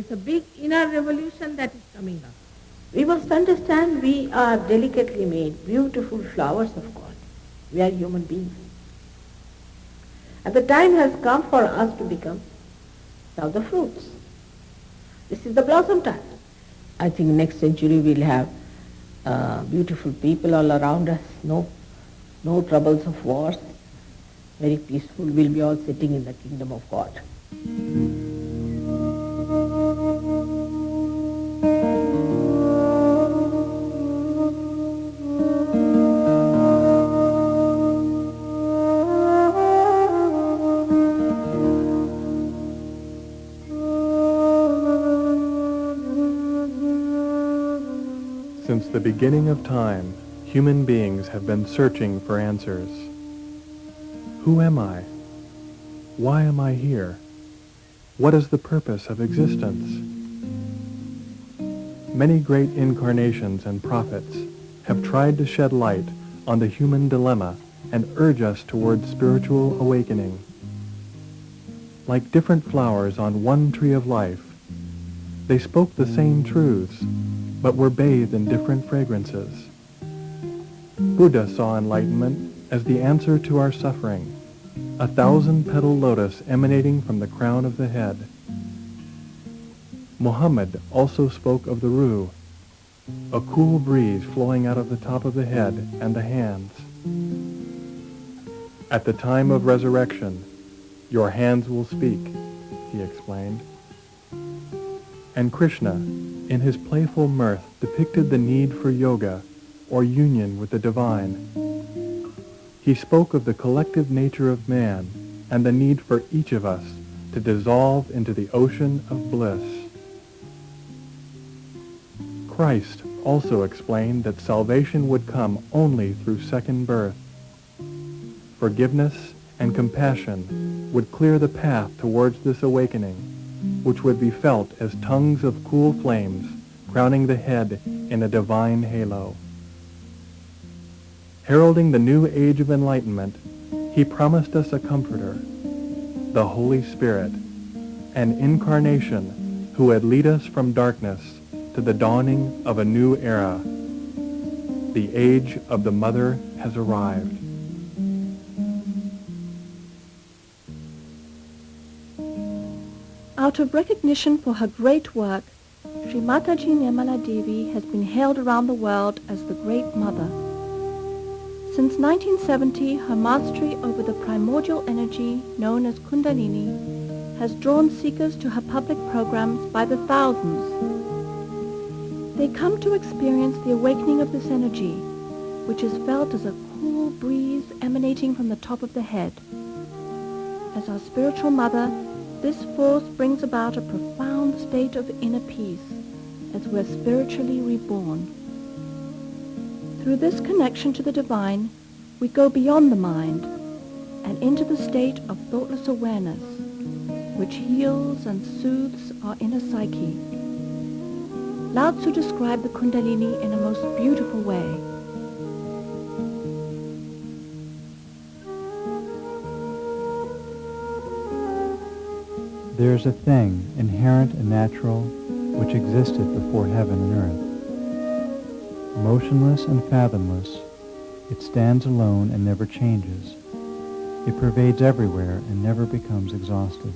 is a big inner revolution that is coming up. We must understand we are delicately made, beautiful flowers of God. We are human beings. And the time has come for us to become now the fruits. This is the blossom time. I think next century we'll have beautiful people all around us, no troubles of wars, very peaceful. We'll be all sitting in the kingdom of God. Since the beginning of time, human beings have been searching for answers. Who am I? Why am I here? What is the purpose of existence? Many great incarnations and prophets have tried to shed light on the human dilemma and urge us towards spiritual awakening. Like different flowers on one tree of life, they spoke the same truths, but were bathed in different fragrances. Buddha saw enlightenment as the answer to our suffering, a 1,000-petal lotus emanating from the crown of the head. Muhammad also spoke of the Ruh, a cool breeze flowing out of the top of the head and the hands. At the time of resurrection, your hands will speak, he explained. And Krishna, in his playful mirth, depicted the need for yoga, or union with the divine. He spoke of the collective nature of man and the need for each of us to dissolve into the ocean of bliss. Christ also explained that salvation would come only through second birth. Forgiveness and compassion would clear the path towards this awakening, which would be felt as tongues of cool flames crowning the head in a divine halo. Heralding the new age of enlightenment, he promised us a comforter, the Holy Spirit, an incarnation who would lead us from darkness to the dawning of a new era. The age of the Mother has arrived. Out of recognition for her great work, Shri Mataji Nirmala Devi has been hailed around the world as the Great Mother. Since 1970, her mastery over the primordial energy known as Kundalini has drawn seekers to her public programs by the thousands. They come to experience the awakening of this energy, which is felt as a cool breeze emanating from the top of the head. As our spiritual mother, this force brings about a profound state of inner peace as we're spiritually reborn. Through this connection to the divine, we go beyond the mind and into the state of thoughtless awareness, which heals and soothes our inner psyche. Lao Tzu described the Kundalini in a most beautiful way. There is a thing, inherent and natural, which existed before heaven and earth. Motionless and fathomless, it stands alone and never changes. It pervades everywhere and never becomes exhausted.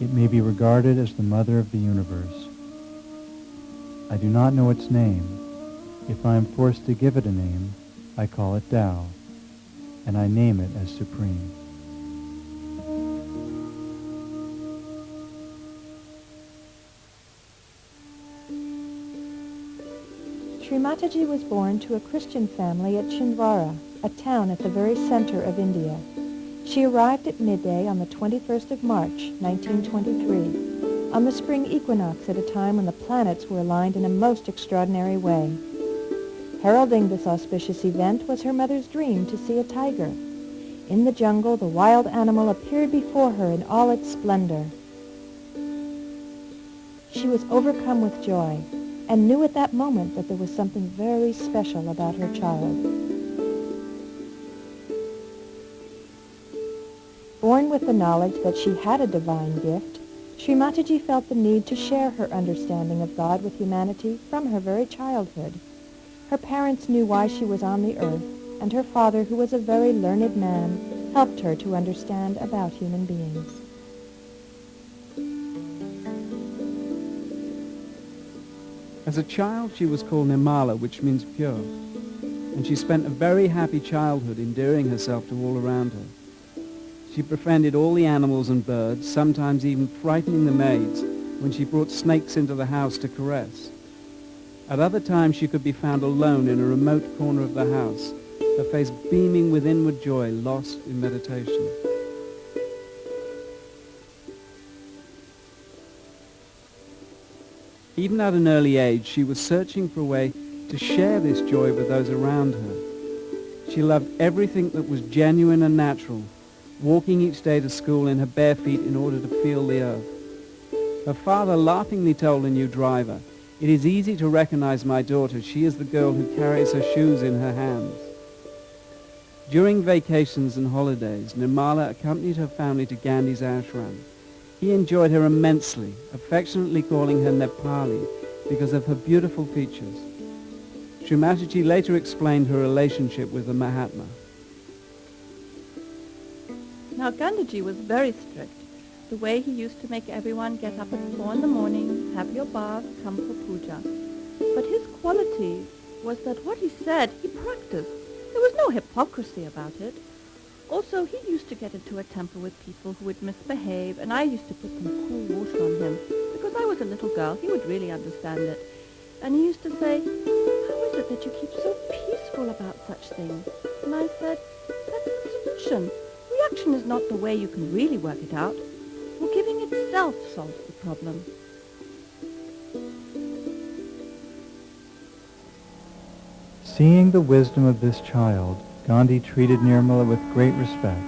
It may be regarded as the mother of the universe. I do not know its name. If I am forced to give it a name, I call it Tao, and I name it as supreme. Shri Mataji was born to a Christian family at Chhindwara, a town at the very center of India. She arrived at midday on the 21st of March, 1923, on the spring equinox at a time when the planets were aligned in a most extraordinary way. Heralding this auspicious event was her mother's dream to see a tiger. In the jungle, the wild animal appeared before her in all its splendor. She was overcome with joy and knew at that moment that there was something very special about her child. Born with the knowledge that she had a divine gift, Shri Mataji felt the need to share her understanding of God with humanity from her very childhood. Her parents knew why she was on the earth, and her father, who was a very learned man, helped her to understand about human beings. As a child, she was called Nirmala, which means pure, and she spent a very happy childhood endearing herself to all around her. She befriended all the animals and birds, sometimes even frightening the maids when she brought snakes into the house to caress. At other times, she could be found alone in a remote corner of the house, her face beaming with inward joy, lost in meditation. Even at an early age, she was searching for a way to share this joy with those around her. She loved everything that was genuine and natural, walking each day to school in her bare feet in order to feel the earth. Her father laughingly told a new driver, "It is easy to recognize my daughter. She is the girl who carries her shoes in her hands." During vacations and holidays, Nirmala accompanied her family to Gandhi's ashram. He enjoyed her immensely, affectionately calling her Nepali because of her beautiful features. Shri Mataji later explained her relationship with the Mahatma. Now Gandhiji was very strict. The way he used to make everyone get up at 4 in the morning, have your bath, come for puja. But his quality was that what he said, he practiced. There was no hypocrisy about it. Also, he used to get into a temper with people who would misbehave, and I used to put some cool water on him. Because I was a little girl, he would really understand it. And he used to say, "How is it that you keep so peaceful about such things?" And I said, "That's the solution. Reaction is not the way you can really work it out. Forgiving itself solves the problem." Seeing the wisdom of this child, Gandhi treated Nirmala with great respect.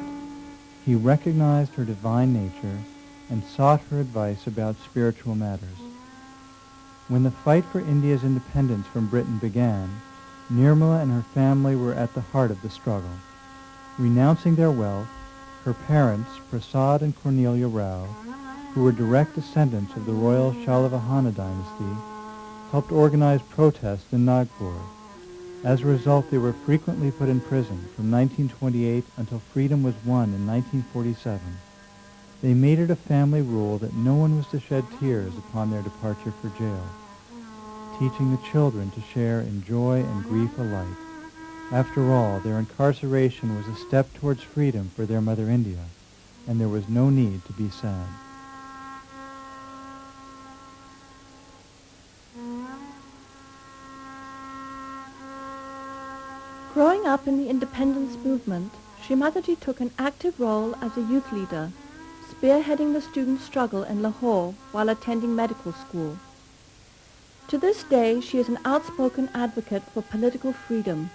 He recognized her divine nature and sought her advice about spiritual matters. When the fight for India's independence from Britain began, Nirmala and her family were at the heart of the struggle. Renouncing their wealth, her parents, Prasad and Cornelia Rao, who were direct descendants of the royal Shalavahana dynasty, helped organize protests in Nagpur. As a result, they were frequently put in prison from 1928 until freedom was won in 1947. They made it a family rule that no one was to shed tears upon their departure for jail, teaching the children to share in joy and grief alike. After all, their incarceration was a step towards freedom for their mother India, and there was no need to be sad. Growing up in the independence movement, Shri Mataji took an active role as a youth leader, spearheading the student struggle in Lahore while attending medical school. To this day, she is an outspoken advocate for political freedom,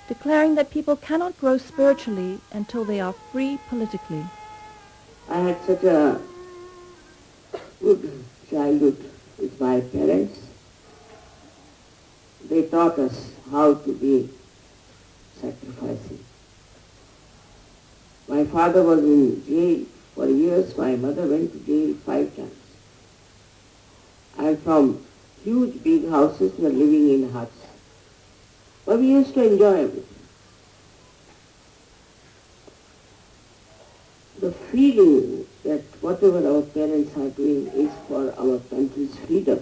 declaring that people cannot grow spiritually until they are free politically. I had such a good childhood with my parents. They taught us how to be sacrificing. My father was in jail for years. My mother went to jail 5 times. And from huge big houses we were living in huts. But we used to enjoy everything. The feeling that whatever our parents are doing is for our country's freedom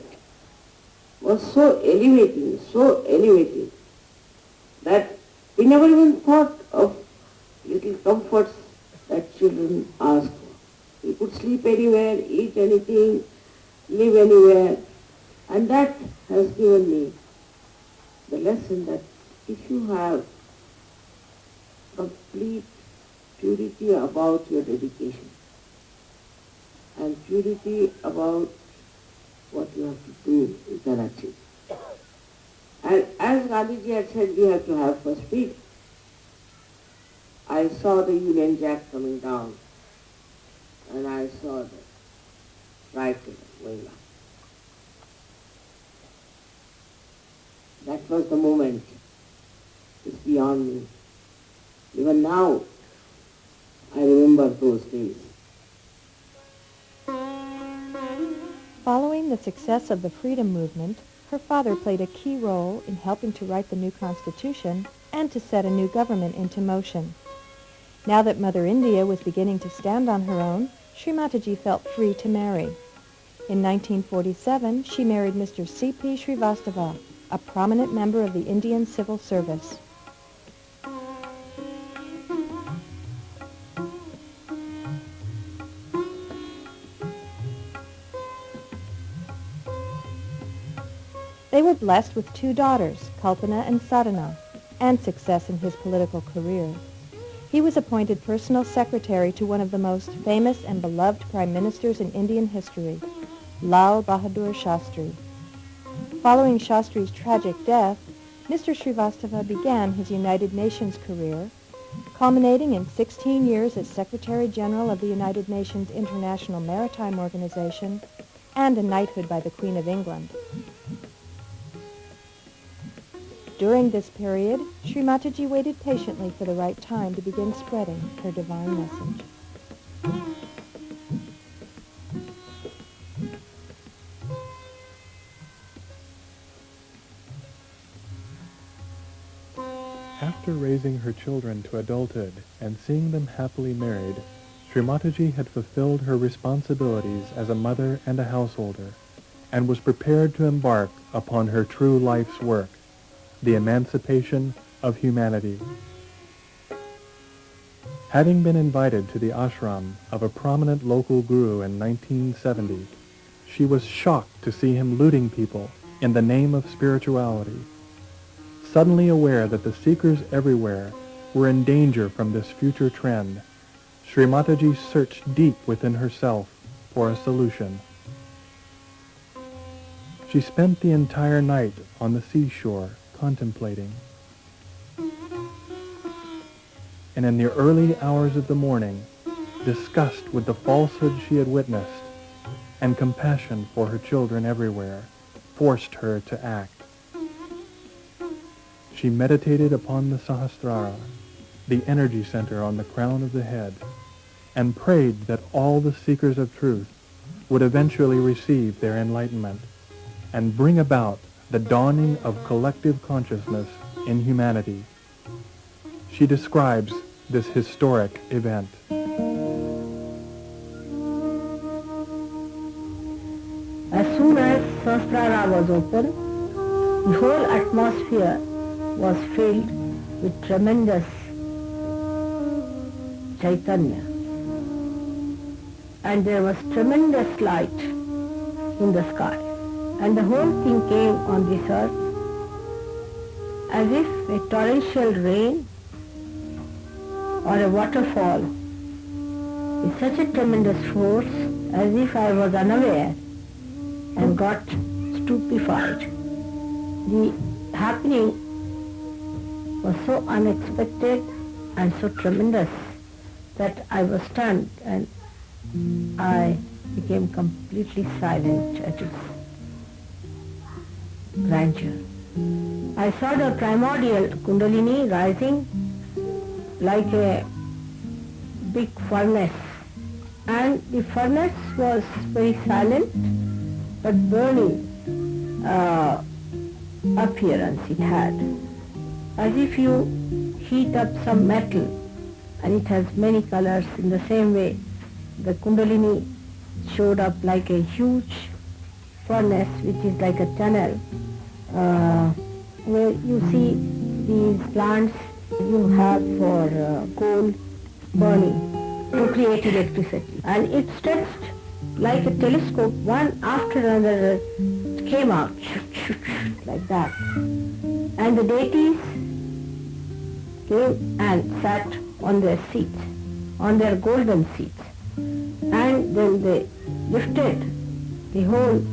was so elevating that we never even thought of little comforts that children ask for. We could sleep anywhere, eat anything, live anywhere, and that has given me the lesson that if you have complete purity about your dedication and purity about what you have to do, you can achieve. And as Gandhiji had said, we have to have first freedom. I saw the Union Jack coming down, and I saw the rifle going up. That was the moment. It's beyond me. Even now, I remember those days. Following the success of the freedom movement, her father played a key role in helping to write the new constitution and to set a new government into motion. Now that Mother India was beginning to stand on her own, Shri Mataji felt free to marry. In 1947, she married Mr. C.P. Srivastava, a prominent member of the Indian Civil Service. They were blessed with 2 daughters, Kalpana and Sadhana, and success in his political career. He was appointed personal secretary to one of the most famous and beloved prime ministers in Indian history, Lal Bahadur Shastri. Following Shastri's tragic death, Mr. Srivastava began his United Nations career, culminating in 16 years as Secretary General of the United Nations International Maritime Organization and a knighthood by the Queen of England. During this period, Shri Mataji waited patiently for the right time to begin spreading her divine message. After raising her children to adulthood and seeing them happily married, Shri Mataji had fulfilled her responsibilities as a mother and a householder, and was prepared to embark upon her true life's work, the emancipation of humanity. Having been invited to the ashram of a prominent local guru in 1970, she was shocked to see him looting people in the name of spirituality. Suddenly aware that the seekers everywhere were in danger from this future trend, Shri Mataji searched deep within herself for a solution. She spent the entire night on the seashore contemplating. And in the early hours of the morning, disgust with the falsehood she had witnessed and compassion for her children everywhere forced her to act. She meditated upon the Sahasrara, the energy center on the crown of the head, and prayed that all the seekers of truth would eventually receive their enlightenment and bring about the dawning of collective consciousness in humanity. She describes this historic event. As soon as Sahasrara was open, the whole atmosphere was filled with tremendous Chaitanya. And there was tremendous light in the sky. And the whole thing came on this earth as if a torrential rain or a waterfall with such a tremendous force as if I was unaware and got stupefied. The happening was so unexpected and so tremendous that I was stunned and I became completely silent at its grandeur. I saw the primordial Kundalini rising like a big furnace, and the furnace was very silent but burning appearance it had, as if you heat up some metal and it has many colors. In the same way, the Kundalini showed up like a huge furnace which is like a tunnel where you see these plants you have for coal burning to create electricity, and it stretched like a telescope, one after another came out like that, and the deities came and sat on their seats, on their golden seats, and then they lifted the whole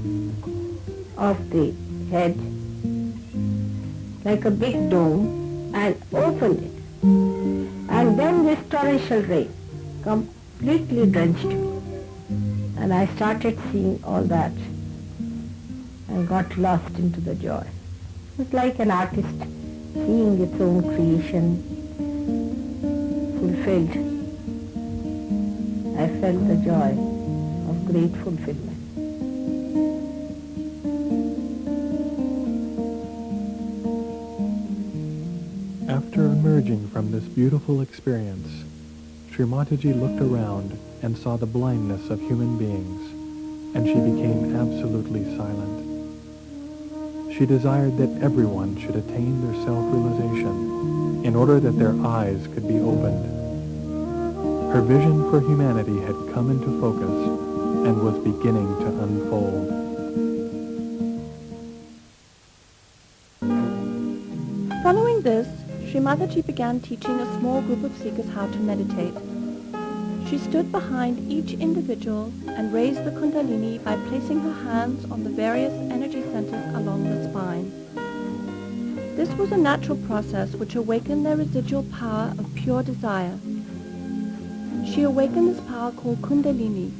of the head like a big dome and opened it, and then this torrential rain completely drenched me, and I started seeing all that and got lost into the joy. It was like an artist seeing its own creation fulfilled. I felt the joy of great fulfillment. Emerging from this beautiful experience, Shri Mataji looked around and saw the blindness of human beings, and she became absolutely silent. She desired that everyone should attain their self-realization in order that their eyes could be opened. Her vision for humanity had come into focus and was beginning to unfold. Following this, Shri Mataji began teaching a small group of seekers how to meditate. She stood behind each individual and raised the Kundalini by placing her hands on the various energy centers along the spine. This was a natural process which awakened their residual power of pure desire. She awakened this power called Kundalini,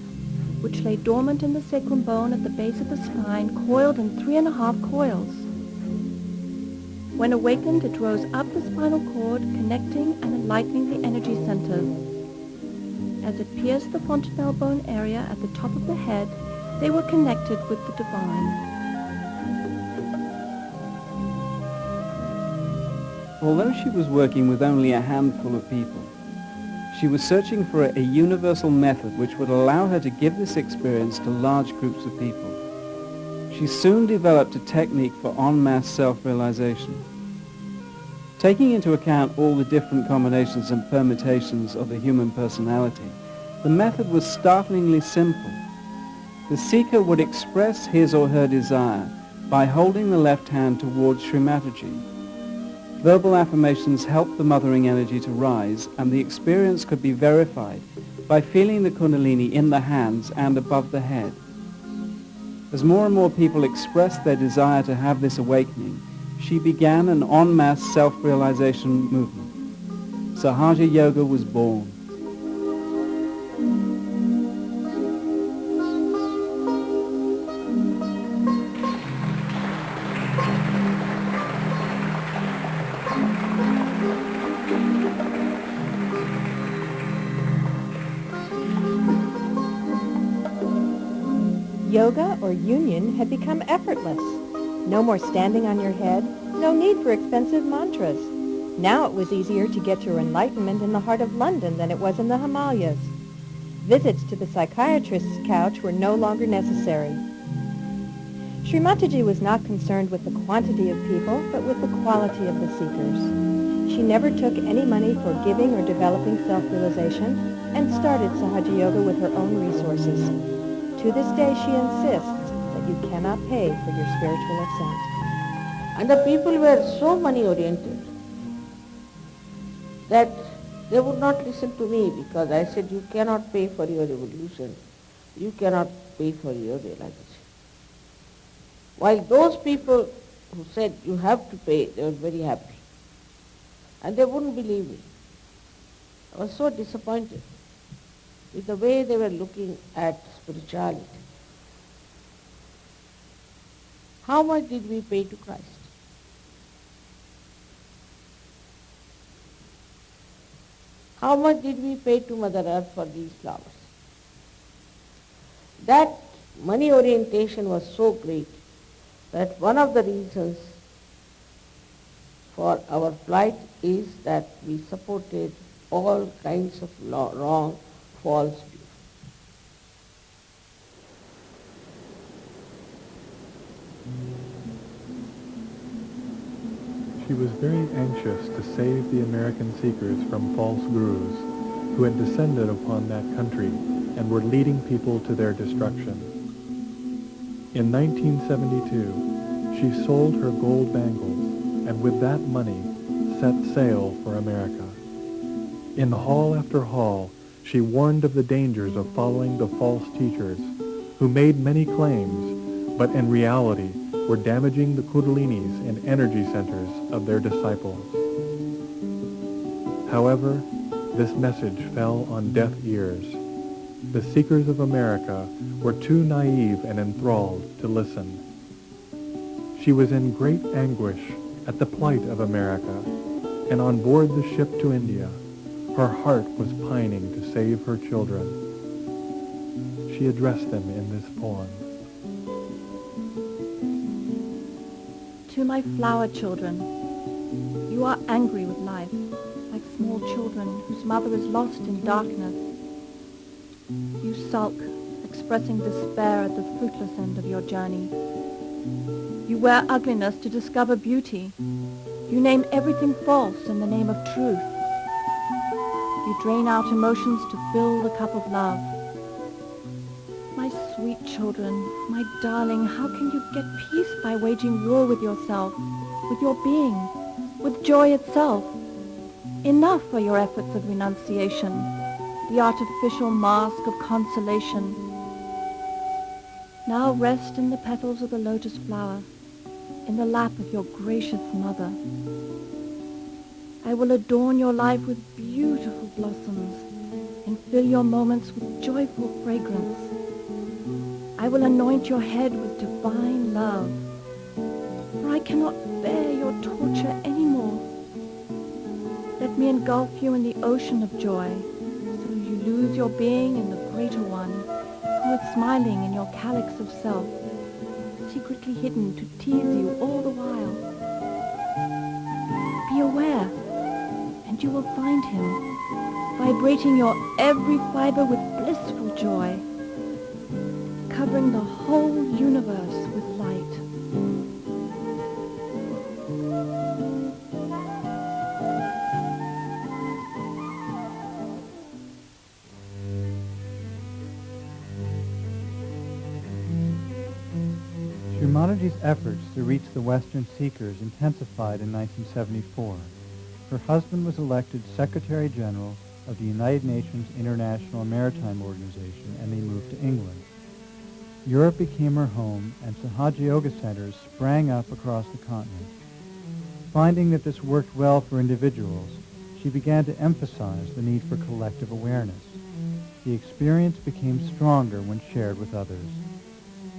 which lay dormant in the sacrum bone at the base of the spine, coiled in 3.5 coils. When awakened, it rose up the spinal cord, connecting and enlightening the energy centers. As it pierced the fontanelle bone area at the top of the head, they were connected with the divine. Although she was working with only a handful of people, she was searching for a universal method which would allow her to give this experience to large groups of people. She soon developed a technique for en masse self-realization. Taking into account all the different combinations and permutations of the human personality, the method was startlingly simple. The seeker would express his or her desire by holding the left hand towards Shri Mataji. Verbal affirmations helped the mothering energy to rise, and the experience could be verified by feeling the Kundalini in the hands and above the head. As more and more people expressed their desire to have this awakening, she began an en masse self-realization movement. Sahaja Yoga was born. Yoga, or union, had become effortless. No more standing on your head, no need for expensive mantras. Now it was easier to get your enlightenment in the heart of London than it was in the Himalayas. Visits to the psychiatrist's couch were no longer necessary. Shri Mataji was not concerned with the quantity of people, but with the quality of the seekers. She never took any money for giving or developing self-realization, and started Sahaja Yoga with her own resources. To this day, she insists that you cannot pay for your spiritual ascent. And the people were so money-oriented that they would not listen to me, because I said, you cannot pay for your evolution. You cannot pay for your realization. While those people who said, you have to pay, they were very happy. And they wouldn't believe me. I was so disappointed with the way they were looking at spirituality. How much did we pay to Christ? How much did we pay to Mother Earth for these flowers? That money orientation was so great that one of the reasons for our plight is that we supported all kinds of wrong, false views. She was very anxious to save the American seekers from false gurus who had descended upon that country and were leading people to their destruction. In 1972, she sold her gold bangles and with that money set sail for America. In hall after hall, she warned of the dangers of following the false teachers who made many claims, but in reality were damaging the kundalinis and energy centers of their disciples. However, this message fell on deaf ears. The seekers of America were too naive and enthralled to listen. She was in great anguish at the plight of America, and on board the ship to India, her heart was pining to save her children. She addressed them in this poem. To my flower children, you are angry with life. small children whose mother is lost in darkness. You sulk, expressing despair at the fruitless end of your journey. You wear ugliness to discover beauty. You name everything false in the name of truth. You drain out emotions to fill the cup of love. My sweet children, my darling, how can you get peace by waging war with yourself, with your being, with joy itself? Enough for your efforts of renunciation, the artificial mask of consolation. Now rest in the petals of the lotus flower, in the lap of your gracious mother. I will adorn your life with beautiful blossoms and fill your moments with joyful fragrance. I will anoint your head with divine love, for I cannot bear your torture anymore. Let me engulf you in the ocean of joy, so you lose your being in the greater one, who is smiling in your calyx of self, secretly hidden to tease you all the while. Be aware, and you will find him, vibrating your every fiber with blissful joy, covering the whole universe with light. Shri Mataji's efforts to reach the Western seekers intensified in 1974. Her husband was elected Secretary General of the United Nations International Maritime Organization, and they moved to England. Europe became her home, and Sahaja Yoga centers sprang up across the continent. Finding that this worked well for individuals, she began to emphasize the need for collective awareness. The experience became stronger when shared with others.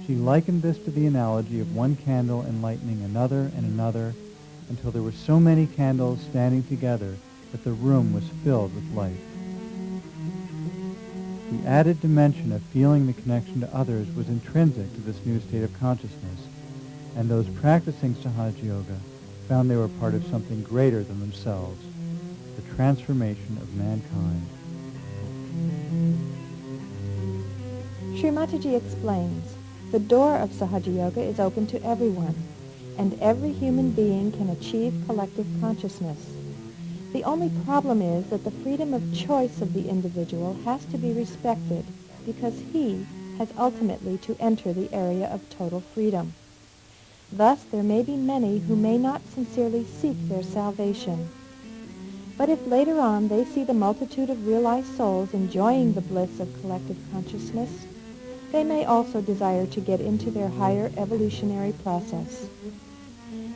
She likened this to the analogy of one candle enlightening another and another, until there were so many candles standing together that the room was filled with light. The added dimension of feeling the connection to others was intrinsic to this new state of consciousness, and those practicing Sahaja Yoga found they were part of something greater than themselves, the transformation of mankind. Shri Mataji explains, the door of Sahaja Yoga is open to everyone, and every human being can achieve collective consciousness. The only problem is that the freedom of choice of the individual has to be respected, because he has ultimately to enter the area of total freedom. Thus, there may be many who may not sincerely seek their salvation. But if later on they see the multitude of realized souls enjoying the bliss of collective consciousness, they may also desire to get into their higher evolutionary process.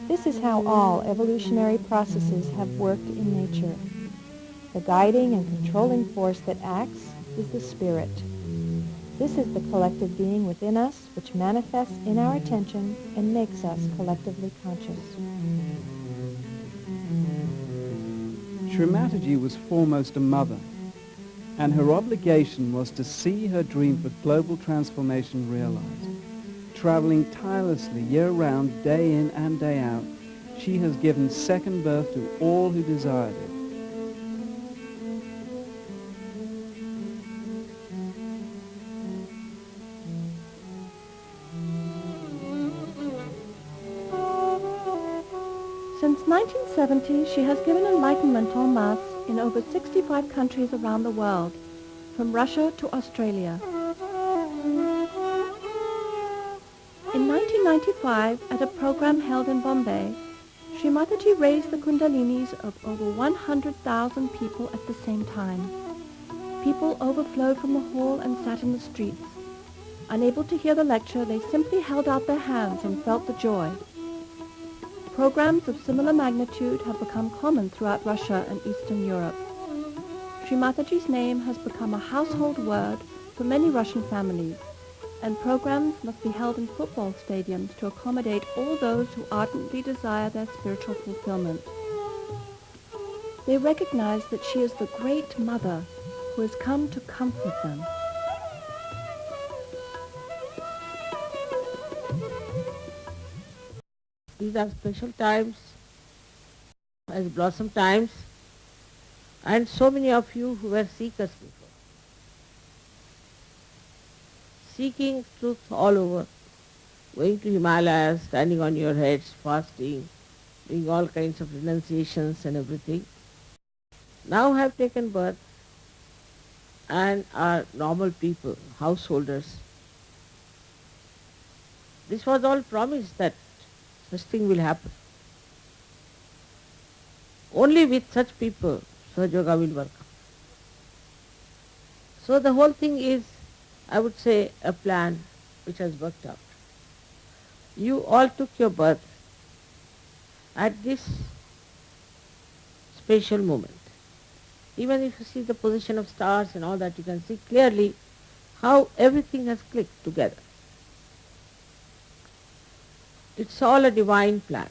This is how all evolutionary processes have worked in nature. The guiding and controlling force that acts is the spirit. This is the collective being within us which manifests in our attention and makes us collectively conscious. Shri Mataji was foremost a mother, and her obligation was to see her dream for global transformation realized. Traveling tirelessly year-round, day in and day out, she has given second birth to all who desired it. Since 1970, she has given enlightenment en masse in over 65 countries around the world, from Russia to Australia. In 1995, at a program held in Bombay, Shri Mataji raised the kundalinis of over 100,000 people at the same time. People overflowed from the hall and sat in the streets. Unable to hear the lecture, they simply held out their hands and felt the joy. Programs of similar magnitude have become common throughout Russia and Eastern Europe. Shri Mataji's name has become a household word for many Russian families, and programs must be held in football stadiums to accommodate all those who ardently desire their spiritual fulfillment. They recognize that she is the great mother who has come to comfort them. These are special times, as blossom times. And so many of you who were seekers before, seeking truth all over, going to Himalayas, standing on your heads, fasting, doing all kinds of renunciations and everything, now have taken birth and are normal people, householders. This was all promised that such thing will happen. Only with such people, Sahaja Yoga will work out. So the whole thing is, I would say, a plan which has worked out. You all took your birth at this special moment. Even if you see the position of stars and all that, you can see clearly how everything has clicked together. It's all a divine plan.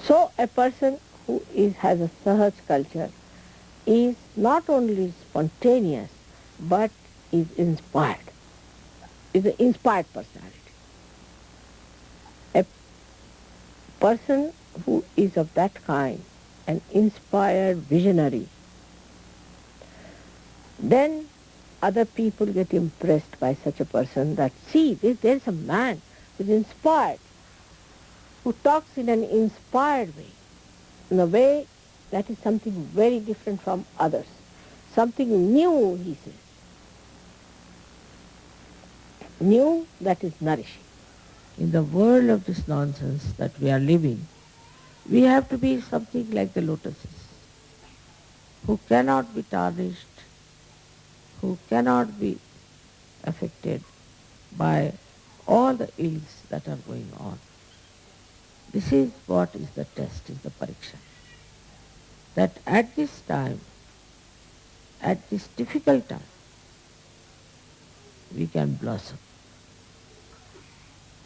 So a person who has a Sahaj culture is not only spontaneous but is inspired, is an inspired personality. A person who is of that kind, an inspired visionary, then other people get impressed by such a person that, see, there's a man who is inspired, who talks in an inspired way, in a way that is something very different from others, something new, he says, new that is nourishing. In the world of this nonsense that we are living, we have to be something like the lotuses, who cannot be tarnished, who cannot be affected by all the ills that are going on. This is what is the test, is the pariksha. That at this time, at this difficult time, we can blossom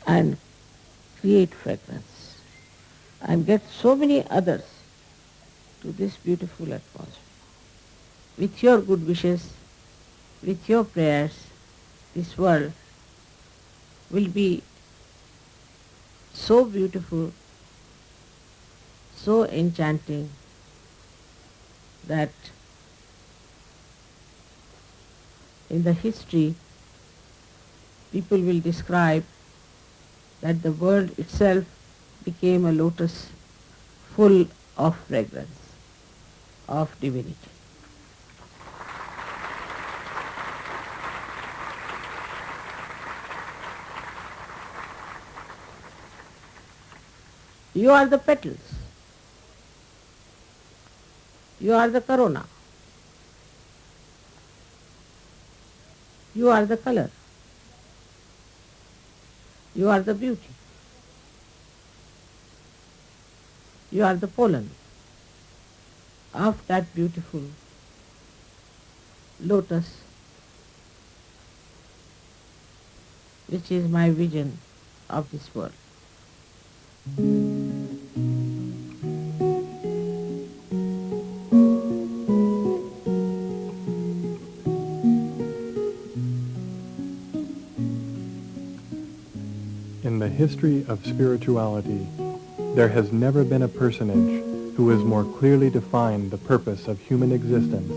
and create fragrance and get so many others to this beautiful atmosphere. With your good wishes, with your prayers, this world will be so beautiful, so enchanting, that in the history people will describe that the world itself became a lotus full of fragrance, of divinity. You are the petals. You are the corona. You are the color. You are the beauty. You are the pollen of that beautiful lotus, which is my vision of this world. In the history of spirituality, there has never been a personage who has more clearly defined the purpose of human existence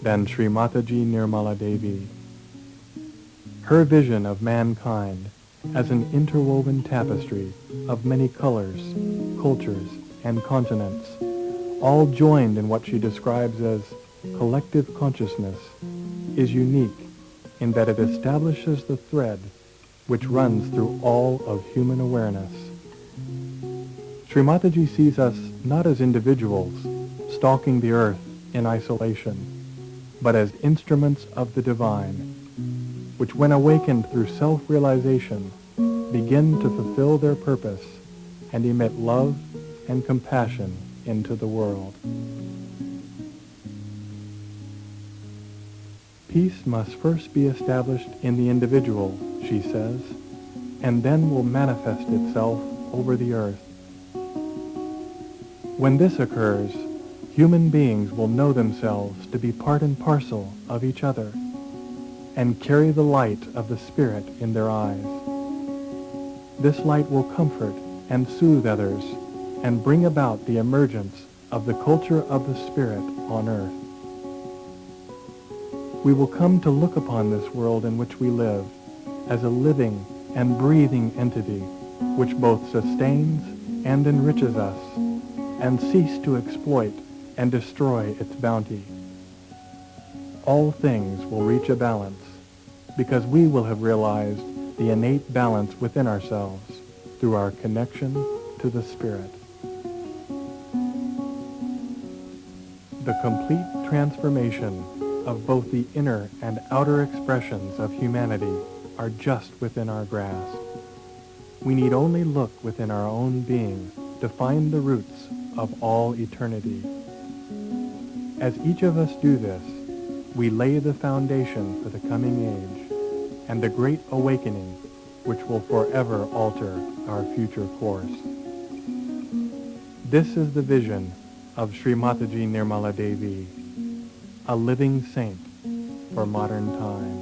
than Shri Mataji Nirmala Devi. Her vision of mankind as an interwoven tapestry of many colors, cultures, and continents, all joined in what she describes as collective consciousness, is unique in that it establishes the thread which runs through all of human awareness. Shri Mataji sees us not as individuals stalking the earth in isolation, but as instruments of the divine, which when awakened through self-realization begin to fulfill their purpose and emit love and compassion into the world. Peace must first be established in the individual, she says, and then will manifest itself over the earth. When this occurs, human beings will know themselves to be part and parcel of each other and carry the light of the Spirit in their eyes. This light will comfort and soothe others and bring about the emergence of the culture of the Spirit on earth. we will come to look upon this world in which we live as a living and breathing entity which both sustains and enriches us, and cease to exploit and destroy its bounty. All things will reach a balance because we will have realized the innate balance within ourselves through our connection to the Spirit. The complete transformation of both the inner and outer expressions of humanity are just within our grasp. We need only look within our own being to find the roots of all eternity. As each of us do this, we lay the foundation for the coming age and the great awakening which will forever alter our future course. This is the vision of Shri Mataji Nirmala Devi, a living saint for modern times.